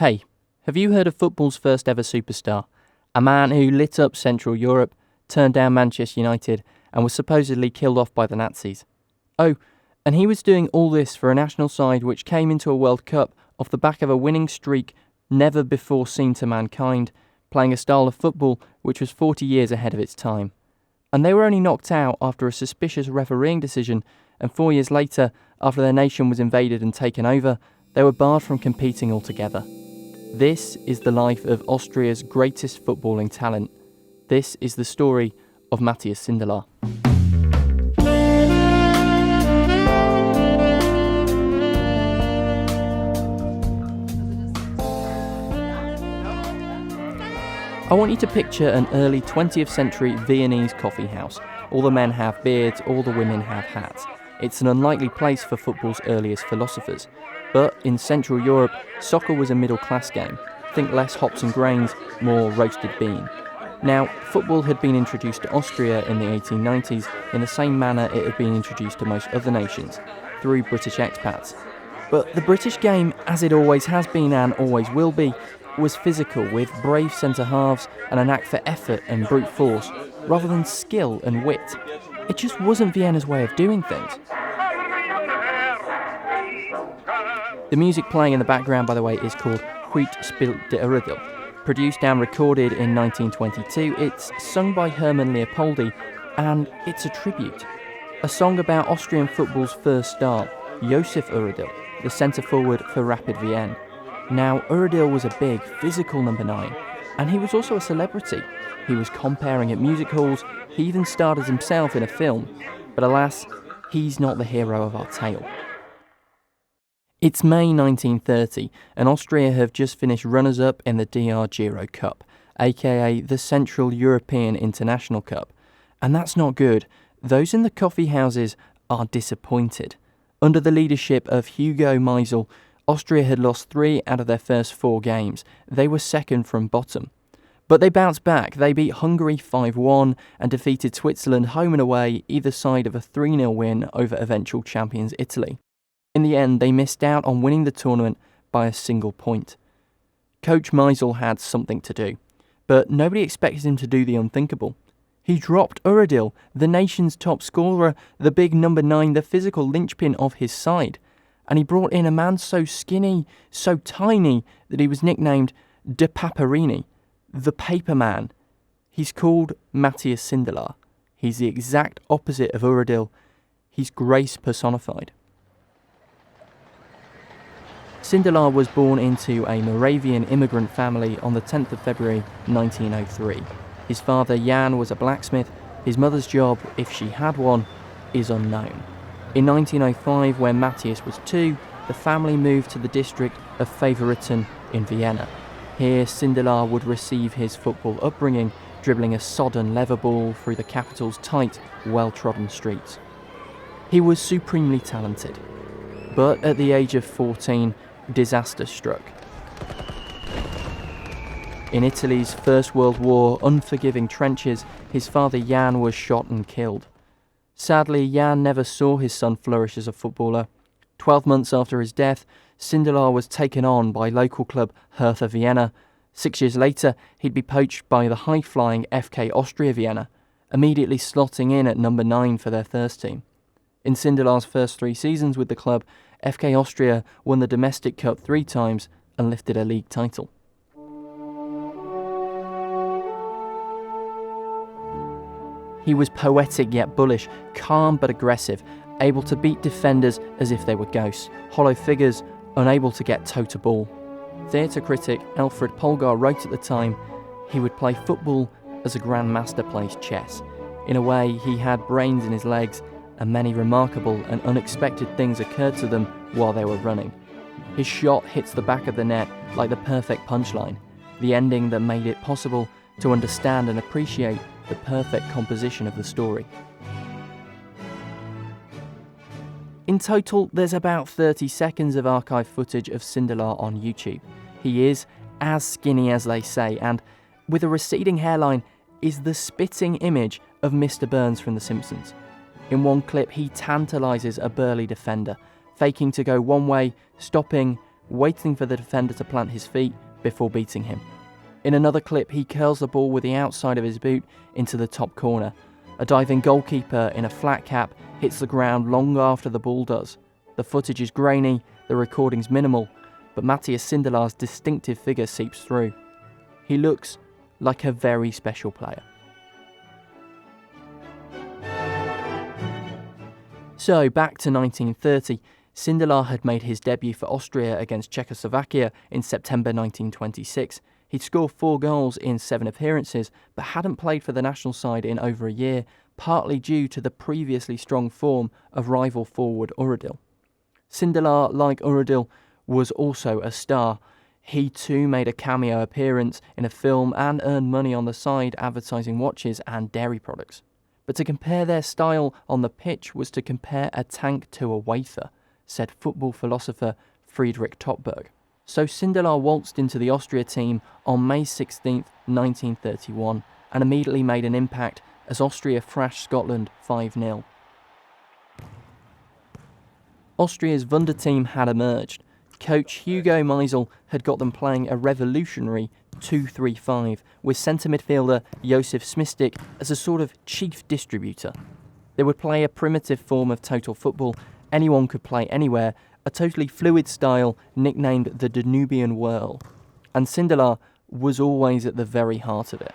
Hey, have you heard of football's first ever superstar? A man who lit up Central Europe, turned down Manchester United, and was supposedly killed off by the Nazis. Oh, and he was doing all this for a national side which came into a World Cup off the back of a winning streak never before seen to mankind, playing a style of football which was 40 years ahead of its time. And they were only knocked out after a suspicious refereeing decision, and 4 years later, after their nation was invaded and taken over, they were barred from competing altogether. This is the life of Austria's greatest footballing talent. This is the story of MATTHIAS SINDELAR. I want you to picture an early 20th century Viennese coffee house. All the men have beards, all the women have hats. It's an unlikely place for football's earliest philosophers. But in Central Europe, soccer was a middle-class game. Think less hops and grains, more roasted bean. Now, football had been introduced to Austria in the 1890s in the same manner it had been introduced to most other nations, through British expats. But the British game, as it always has been and always will be, was physical, with brave centre-halves and a knack for effort and brute force, rather than skill and wit. It just wasn't Vienna's way of doing things. The music playing in the background, by the way, is called Heute spielt der Rindl. Produced and recorded in 1922, it's sung by Hermann Leopoldi, and it's a tribute. A song about Austrian football's first star, Josef Rindl, the centre-forward for Rapid Vienna. Now, Rindl was a big, physical number 9, and he was also a celebrity. He was comparing at music halls, he even starred as himself in a film. But alas, he's not the hero of our tale. It's May 1930, and Austria have just finished runners-up in the DR Giro Cup, aka the Central European International Cup. And that's not good. Those in the coffee houses are disappointed. Under the leadership of Hugo Meisel, Austria had lost 3 out of their first 4 games. They were second from bottom. But they bounced back. They beat Hungary 5-1 and defeated Switzerland home and away, either side of a 3-0 win over eventual champions Italy. In the end, they missed out on winning the tournament by a single point. Coach Meisel had something to do, but nobody expected him to do the unthinkable. He dropped Rindl, the nation's top scorer, the big number 9, the physical linchpin of his side. And he brought in a man so skinny, so tiny, that he was nicknamed De Paperini, the paper man. He's called MATTHIAS SINDELAR. He's the exact opposite of Rindl. He's grace personified. Sindelar was born into a Moravian immigrant family on the 10th of February 1903. His father, Johann, was a blacksmith. His mother's job, if she had one, is unknown. In 1905, when MATTHIAS was 2, the family moved to the district of Favoriten in Vienna. Here, Sindelar would receive his football upbringing, dribbling a sodden leather ball through the capital's tight, well-trodden streets. He was supremely talented. But at the age of 14, disaster struck. In Italy's First World War unforgiving trenches, his father Johann was shot and killed. Sadly, Johann never saw his son flourish as a footballer. 12 months after his death, Sindelar was taken on by local club Hertha Vienna. 6 years later, he'd be poached by the high-flying FK Austria Vienna, immediately slotting in at number 9 for their first team. In Sindelar's first 3 seasons with the club, FK Austria won the domestic cup 3 times and lifted a league title. He was poetic yet bullish, calm but aggressive, able to beat defenders as if they were ghosts, hollow figures, unable to get toe to ball. Theatre critic Alfred Polgar wrote at the time, he would play football as a grandmaster plays chess. In a way, he had brains in his legs, and many remarkable and unexpected things occurred to them while they were running. His shot hits the back of the net like the perfect punchline, the ending that made it possible to understand and appreciate the perfect composition of the story. In total, there's about 30 seconds of archive footage of Sindelar on YouTube. He is as skinny as they say, and with a receding hairline, is the spitting image of Mr. Burns from The Simpsons. In one clip, he tantalises a burly defender, faking to go one way, stopping, waiting for the defender to plant his feet before beating him. In another clip, he curls the ball with the outside of his boot into the top corner. A diving goalkeeper in a flat cap hits the ground long after the ball does. The footage is grainy, the recording's minimal, but MATTHIAS Sindelar's distinctive figure seeps through. He looks like a very special player. So, back to 1930, Sindelar had made his debut for Austria against Czechoslovakia in September 1926. He'd scored 4 goals in 7 appearances, but hadn't played for the national side in over a year, partly due to the previously strong form of rival forward Rindl. Sindelar, like Rindl, was also a star. He too made a cameo appearance in a film and earned money on the side advertising watches and dairy products. But to compare their style on the pitch was to compare a tank to a wafer, said football philosopher Friedrich Topberg. So Sindelar waltzed into the Austria team on May 16, 1931, and immediately made an impact as Austria thrashed Scotland 5-0. Austria's Wunderteam had emerged. Coach Hugo Meisel had got them playing a revolutionary 2-3-5, with centre midfielder Josef Smistik as a sort of chief distributor. They would play a primitive form of total football. Anyone could play anywhere, a totally fluid style nicknamed the Danubian whirl. And Sindelar was always at the very heart of it.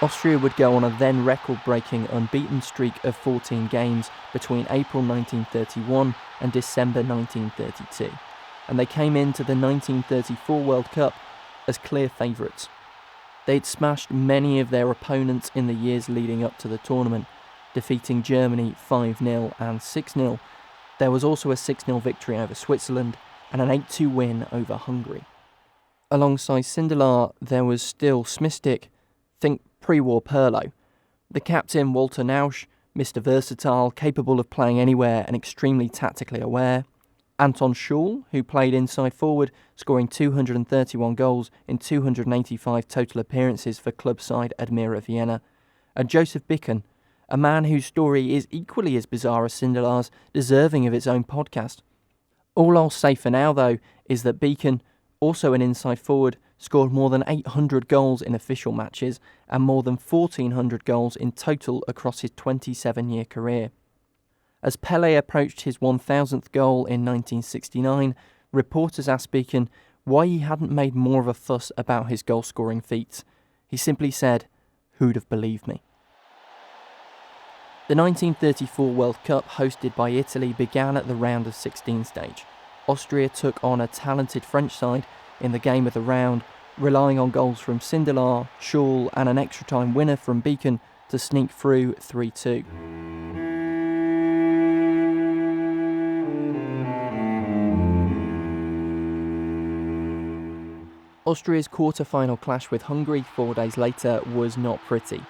Austria would go on a then record-breaking unbeaten streak of 14 games between April 1931 and December 1932, and they came into the 1934 World Cup as clear favourites. They'd smashed many of their opponents in the years leading up to the tournament, defeating Germany 5-0 and 6-0. There was also a 6-0 victory over Switzerland and an 8-2 win over Hungary. Alongside Sindelar, there was still Smistik, think pre-war Pirlo. The captain, Walter Nausch, Mr. Versatile, capable of playing anywhere and extremely tactically aware. Anton Schul, who played inside forward, scoring 231 goals in 285 total appearances for club side Admira Vienna. And Joseph Bicken, a man whose story is equally as bizarre as Sindelar's, deserving of its own podcast. All I'll say for now, though, is that Beacon, also an inside forward, scored more than 800 goals in official matches and more than 1,400 goals in total across his 27-year career. As Pelé approached his 1,000th goal in 1969, reporters asked Beacon why he hadn't made more of a fuss about his goal-scoring feats. He simply said, "Who'd have believed me?" The 1934 World Cup, hosted by Italy, began at the round of 16 stage. Austria took on a talented French side in the game of the round, relying on goals from Sindelar, Schul and an extra-time winner from Beacon to sneak through 3-2. Austria's quarter-final clash with Hungary 4 days later was not pretty,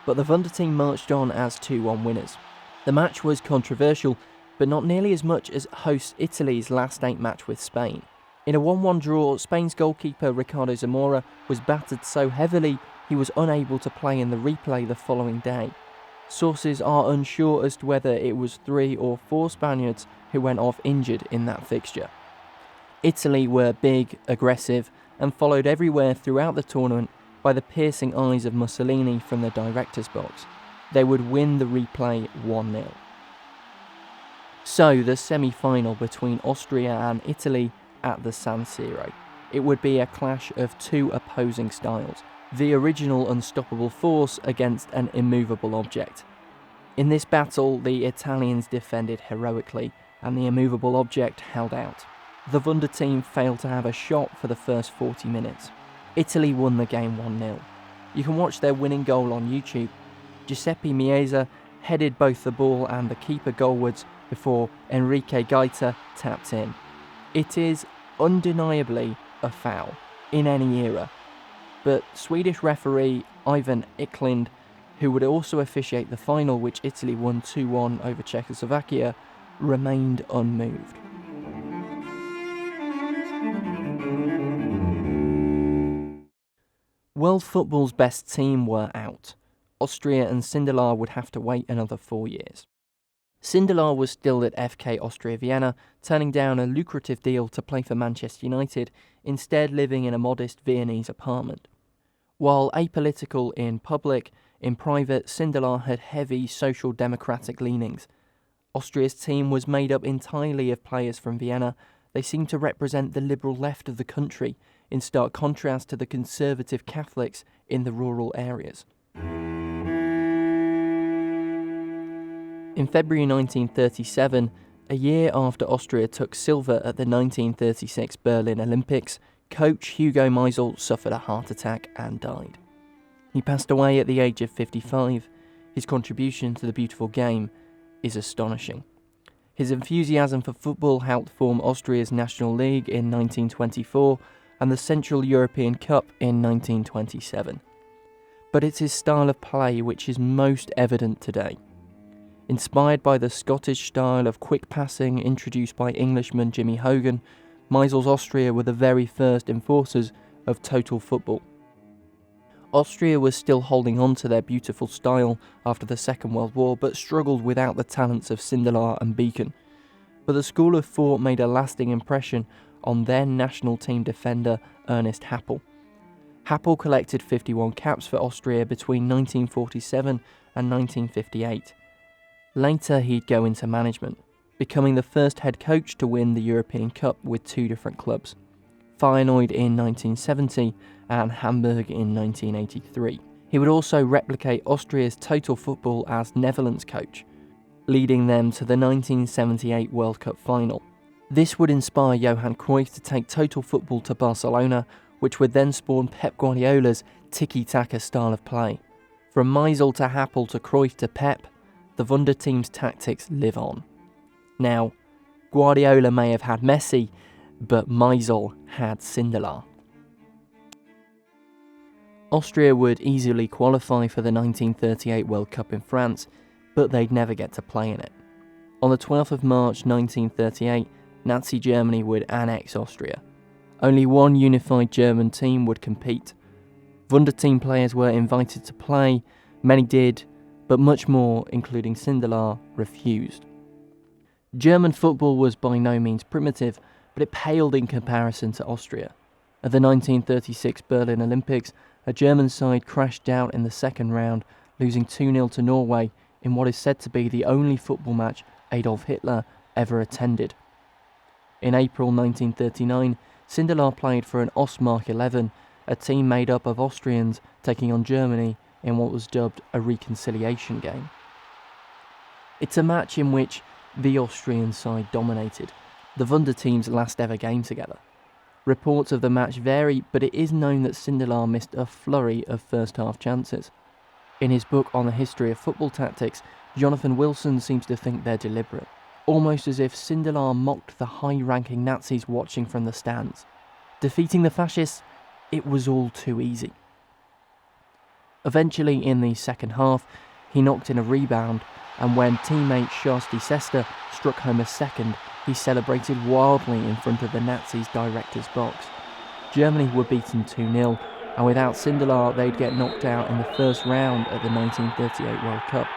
but the Wunderteam marched on as 2-1 winners. The match was controversial, but not nearly as much as host Italy's last 8 match with Spain. In a 1-1 draw, Spain's goalkeeper Ricardo Zamora was battered so heavily he was unable to play in the replay the following day. Sources are unsure as to whether it was 3 or 4 Spaniards who went off injured in that fixture. Italy were big, aggressive, and followed everywhere throughout the tournament by the piercing eyes of Mussolini from the director's box. They would win the replay 1-0. So, the semi-final between Austria and Italy at the San Siro. It would be a clash of 2 opposing styles, the original unstoppable force against an immovable object. In this battle, the Italians defended heroically, and the immovable object held out. The Wunderteam failed to have a shot for the first 40 minutes. Italy won the game 1-0. You can watch their winning goal on YouTube. Giuseppe Meazza headed both the ball and the keeper goalwards before Enrique Gaeta tapped in. It is undeniably a foul in any era, but Swedish referee Ivan Eklund, who would also officiate the final which Italy won 2-1 over Czechoslovakia, remained unmoved. World football's best team were out. Austria and Sindelar would have to wait another 4 years. Sindelar was still at FK Austria Vienna, turning down a lucrative deal to play for Manchester United, instead living in a modest Viennese apartment. While apolitical in public, in private, Sindelar had heavy social democratic leanings. Austria's team was made up entirely of players from Vienna. They seemed to represent the liberal left of the country, in stark contrast to the conservative Catholics in the rural areas. In February 1937, a year after Austria took silver at the 1936 Berlin Olympics, coach Hugo Meisel suffered a heart attack and died. He passed away at the age of 55. His contribution to the beautiful game is astonishing. His enthusiasm for football helped form Austria's National League in 1924 and the Central European Cup in 1927. But it's his style of play which is most evident today. Inspired by the Scottish style of quick passing introduced by Englishman Jimmy Hogan, Meisel's Austria were the very first enforcers of total football. Austria was still holding on to their beautiful style after the Second World War, but struggled without the talents of Sindelar and Beacon. But the school of thought made a lasting impression on then national team defender Ernest Happel. Happel collected 51 caps for Austria between 1947 and 1958. Later he'd go into management, becoming the first head coach to win the European Cup with two different clubs, Feyenoord in 1970 and Hamburg in 1983. He would also replicate Austria's total football as Netherlands coach, leading them to the 1978 World Cup final. This would inspire Johann Cruyff to take total football to Barcelona, which would then spawn Pep Guardiola's tiki-taka style of play. From Meisel to Happel to Cruyff to Pep, the Wunder team's tactics live on. Now, Guardiola may have had Messi, but Meisel had Sindelar. Austria would easily qualify for the 1938 World Cup in France, but they'd never get to play in it. On the 12th of March 1938, Nazi Germany would annex Austria. Only one unified German team would compete. Wunder team players were invited to play, many did, but much more, including Sindelar, refused. German football was by no means primitive, but it paled in comparison to Austria. At the 1936 Berlin Olympics, a German side crashed out in the second round, losing 2-0 to Norway in what is said to be the only football match Adolf Hitler ever attended. In April 1939, Sindelar played for an Ostmark 11, a team made up of Austrians taking on Germany in what was dubbed a reconciliation game. It's a match in which the Austrian side dominated, the Wunder team's last ever game together. Reports of the match vary, but it is known that Sindelar missed a flurry of first-half chances. In his book on the history of football tactics, Jonathan Wilson seems to think they're deliberate, almost as if Sindelar mocked the high-ranking Nazis watching from the stands. Defeating the fascists, it was all too easy. Eventually, in the second half, he knocked in a rebound, and when teammate Shasti Sester struck home a second, he celebrated wildly in front of the Nazis' director's box. Germany were beaten 2-0, and without Sindelar they'd get knocked out in the first round at the 1938 World Cup,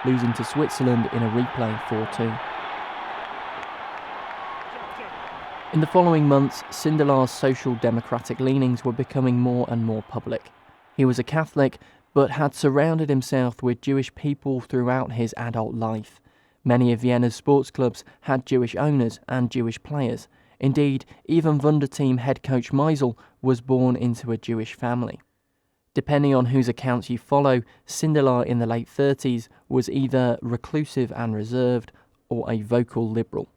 losing to Switzerland in a replay 4-2. In the following months, Sindelar's social democratic leanings were becoming more and more public. He was a Catholic, but had surrounded himself with Jewish people throughout his adult life. Many of Vienna's sports clubs had Jewish owners and Jewish players. Indeed, even Wunder team head coach Meisel was born into a Jewish family. Depending on whose accounts you follow, Sindelar in the late 30s was either reclusive and reserved or a vocal liberal.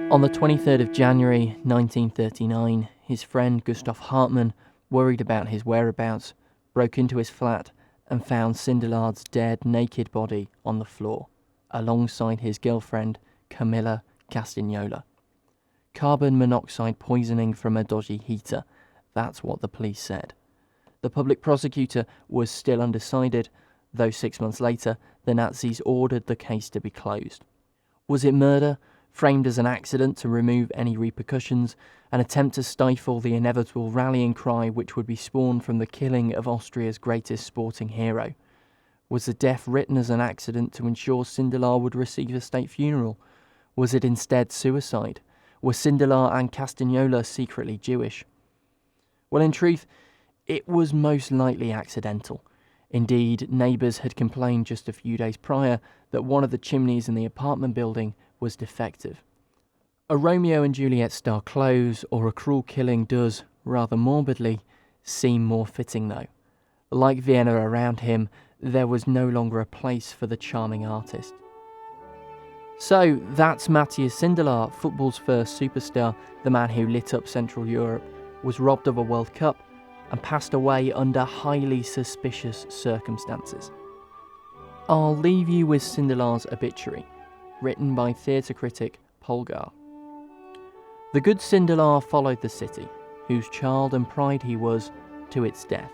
On the 23rd of January 1939, his friend Gustav Hartmann, worried about his whereabouts, broke into his flat and found Sindelar's dead, naked body on the floor, alongside his girlfriend Camilla Castagnola. Carbon monoxide poisoning from a dodgy heater, that's what the police said. The public prosecutor was still undecided, though 6 months later the Nazis ordered the case to be closed. Was it murder? Framed as an accident to remove any repercussions, an attempt to stifle the inevitable rallying cry which would be spawned from the killing of Austria's greatest sporting hero. Was the death written as an accident to ensure Sindelar would receive a state funeral? Was it instead suicide? Were Sindelar and Castagnola secretly Jewish? Well, in truth, it was most likely accidental. Indeed, neighbours had complained just a few days prior that one of the chimneys in the apartment building was defective. A Romeo and Juliet style close or a cruel killing does, rather morbidly, seem more fitting though. Like Vienna around him, there was no longer a place for the charming artist. So that's MATTHIAS SINDELAR, football's first superstar, the man who lit up Central Europe, was robbed of a World Cup and passed away under highly suspicious circumstances. I'll leave you with Sindelar's obituary, written by theatre critic Polgar. The good Sindelar followed the city, whose child and pride he was, to its death.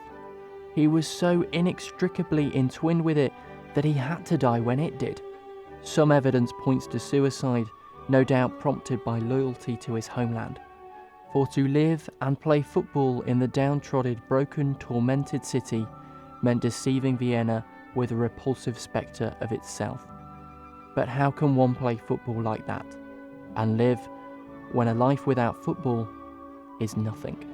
He was so inextricably entwined with it that he had to die when it did. Some evidence points to suicide, no doubt prompted by loyalty to his homeland. For to live and play football in the downtrodden, broken, tormented city meant deceiving Vienna with a repulsive spectre of itself. But how can one play football like that and live when a life without football is nothing?